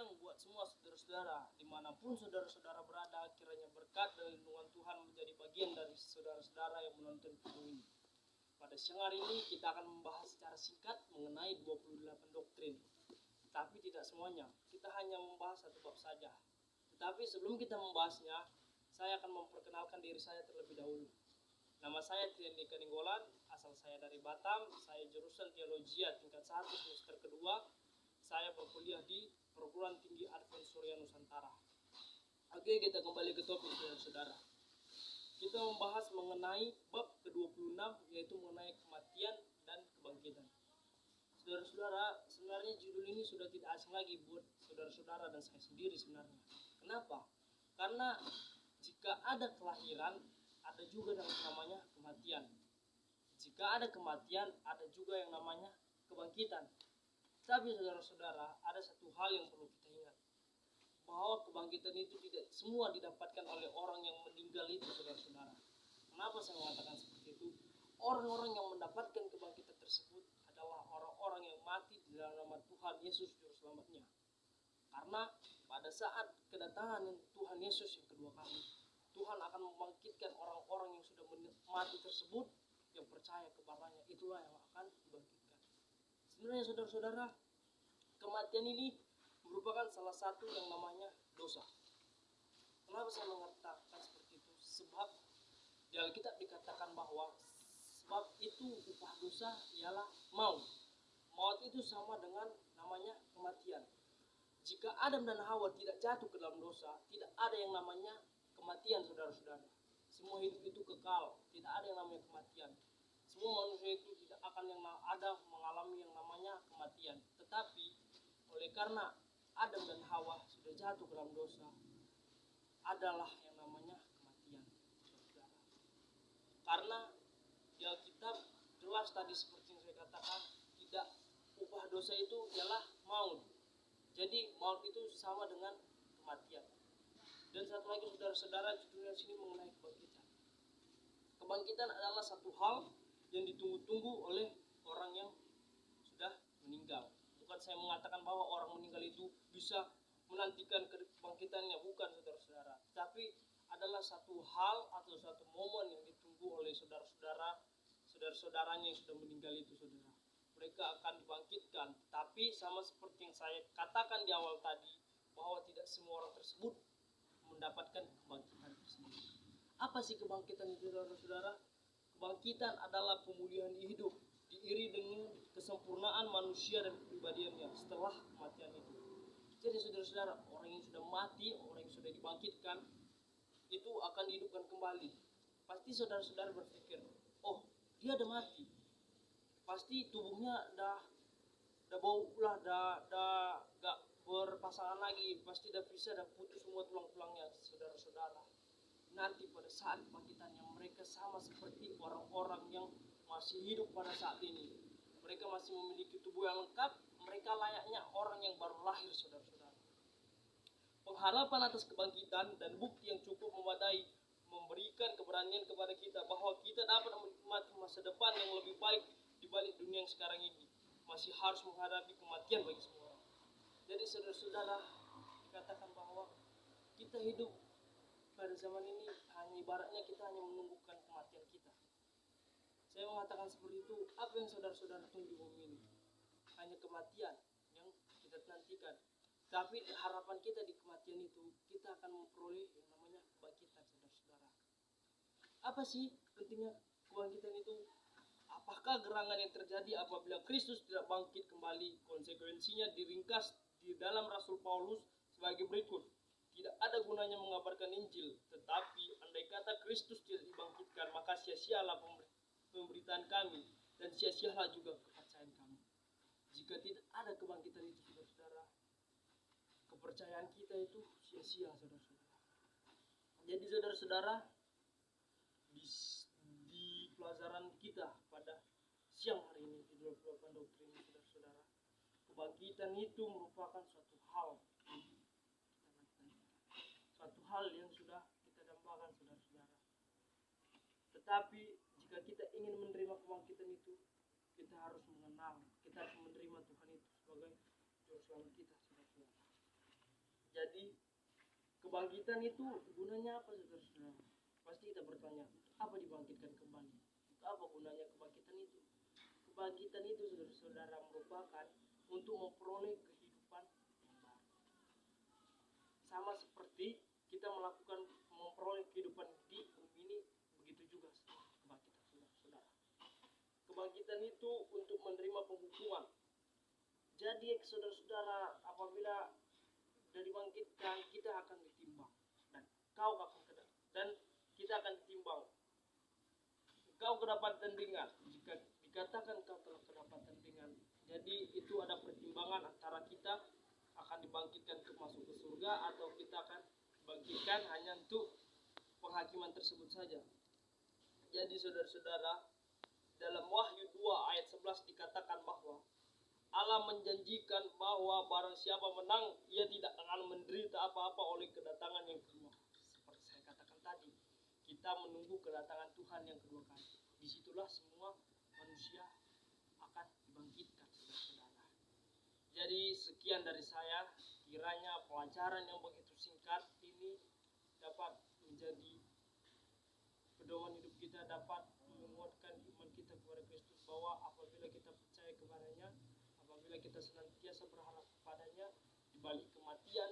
siang buat semua saudara-saudara, dimanapun saudara-saudara berada, kiranya berkat dan lindungan Tuhan menjadi bagian dari saudara-saudara yang menonton video ini. Pada siang hari ini kita akan membahas secara singkat mengenai 28 doktrin. Tapi tidak semuanya, kita hanya membahas satu bab saja. Tetapi sebelum kita membahasnya, saya akan memperkenalkan diri saya terlebih dahulu. Nama saya Trian Dika Ninggolan, asal saya dari Batam, saya jurusan Teologi tingkat 1 semester kedua. Saya berkuliah di Perguruan Tinggi Advent Surya Nusantara. Oke, kita kembali ke topik saudara-saudara. Kita membahas mengenai bab ke-26, yaitu mengenai kematian dan kebangkitan. Saudara-saudara, sebenarnya judul ini sudah tidak asing lagi buat saudara-saudara dan saya sendiri sebenarnya. Kenapa? Karena jika ada kelahiran, ada juga yang namanya kematian. Jika ada kematian, ada juga yang namanya kebangkitan. Tapi saudara-saudara, ada satu hal yang perlu kita ingat, bahwa kebangkitan itu tidak semua didapatkan oleh orang yang meninggal itu, saudara-saudara. Kenapa saya mengatakan seperti itu? Orang-orang yang mendapatkan kebangkitan tersebut adalah orang-orang yang mati di dalam nama Tuhan Yesus Juru Selamatnya. Karena pada saat kedatangan Tuhan Yesus yang kedua kali, Tuhan akan membangkitkan orang-orang yang sudah mati tersebut, yang percaya kepadanya, itulah yang akan dibangkitkan. Sebenarnya saudara-saudara, kematian ini merupakan salah satu yang namanya dosa. Kenapa saya mengatakan seperti itu? Sebab di Alkitab dikatakan bahwa sebab itu upah dosa ialah maut. Maut itu sama dengan namanya kematian. Jika Adam dan Hawa tidak jatuh ke dalam dosa, tidak ada yang namanya kematian, saudara-saudara. Semua hidup itu kekal, tidak ada yang namanya kematian. Semua manusia itu tidak akan yang ada mengalami yang namanya kematian. Tetapi oleh karena Adam dan Hawa sudah jatuh ke dalam dosa, adalah yang namanya kematian, saudara. Karena di Alkitab jelas tadi seperti yang saya katakan, tidak, upah dosa itu ialah maut. Jadi maut itu sama dengan kematian. Dan satu lagi saudara-saudara, judulnya sini mengenai kebangkitan. Kebangkitan adalah satu hal yang ditunggu-tunggu oleh orang yang sudah meninggal. Bukan saya mengatakan bahwa orang meninggal itu bisa menantikan kebangkitannya, bukan saudara-saudara. Tapi adalah satu hal atau satu momen yang ditunggu oleh saudara-saudaranya yang sudah meninggal itu, saudara. Mereka akan dibangkitkan. Tapi sama seperti yang saya katakan di awal tadi, bahwa tidak semua orang tersebut mendapatkan kebangkitan tersebut. Apa sih kebangkitan itu, saudara-saudara? Kebangkitan adalah pemulihan hidup, diiringi dengan kesempurnaan manusia dan kepribadiannya setelah kematian itu. Jadi saudara-saudara, orang yang sudah mati, orang yang sudah dibangkitkan, itu akan dihidupkan kembali. Pasti saudara-saudara berpikir, oh dia udah mati, pasti tubuhnya dah bau lah, dah gak berpasangan lagi, pasti dah bisa, dah putus semua tulang-tulangnya. Saudara-saudara, nanti pada saat kebangkitannya mereka sama seperti orang-orang yang masih hidup pada saat ini. Mereka masih memiliki tubuh yang lengkap, mereka layaknya orang yang baru lahir, saudara-saudara. Pengharapan atas kebangkitan dan bukti yang cukup memadai memberikan keberanian kepada kita bahwa kita dapat menikmati masa depan yang lebih baik di balik dunia yang sekarang ini. Masih harus menghadapi kematian bagi semua orang. Jadi saudara-saudara, dikatakan bahwa kita hidup pada zaman ini hanya ibaratnya kita hanya menunggukan kematian kita. Saya mengatakan seperti itu, apa yang saudara-saudara tunggu di bumi ini? Hanya kematian yang kita nantikan. Tapi harapan kita di kematian itu, kita akan memperoleh yang namanya kebangkitan, saudara-saudara. Apa sih pentingnya kebangkitan itu? Apakah gerangan yang terjadi apabila Kristus tidak bangkit kembali? Konsekuensinya diringkas di dalam Rasul Paulus sebagai berikut. Tidak ada gunanya mengabarkan Injil, tetapi andai kata Kristus tidak dibangkitkan, maka sia-sialah pemberitaan kami, dan sia-sialah juga kepercayaan kami. Jika tidak ada kebangkitan itu, saudara-saudara, kepercayaan kita itu sia-sia, saudara-saudara. Jadi saudara-saudara, di pelajaran kita pada siang hari ini di 28 doktrin, saudara-saudara, kebangkitan itu merupakan suatu hal yang sudah kita dambakan, saudara-saudara. Tetapi jika kita ingin menerima kebangkitan itu, kita harus mengenal, kita harus menerima Tuhan itu sebagai Juru Selamat kita, saudara-saudara. Jadi kebangkitan itu gunanya apa saudara-saudara? Pasti kita bertanya, apa dibangkitkan kembali? Apa gunanya kebangkitan itu? Kebangkitan itu saudara-saudara merupakan untuk memperoleh kehidupan yang baru. Sama seperti kita melakukan memperoleh kehidupan di bumi ini, begitu juga kebangkitan saudara-saudara. Kebangkitan itu untuk menerima penghukuman. Jadi saudara-saudara, apabila dari bangkitkan, kita akan ditimbang dan kita akan ditimbang. Kau kedapatan dengan, jika dikatakan kau telah kedapatan dengan, jadi itu ada pertimbangan antara kita akan dibangkitkan untuk masuk ke surga atau kita akan dibangkitkan hanya untuk penghakiman tersebut saja. Jadi saudara-saudara, dalam Wahyu 2 ayat 11 dikatakan bahwa Allah menjanjikan bahwa barang siapa menang, ia tidak akan menderita apa-apa oleh kedatangan yang kedua. Seperti saya katakan tadi, kita menunggu kedatangan Tuhan yang kedua kali. Disitulah semua manusia akan dibangkitkan, saudara-saudara. Jadi sekian dari saya, kiranya pelajaran yang begitu singkat ini dapat menjadi pedoman hidup kita, dapat menguatkan iman kita kepada Kristus, bahwa apabila kita percaya kepadanya, apabila kita senantiasa berharap kepadanya, di balik kematian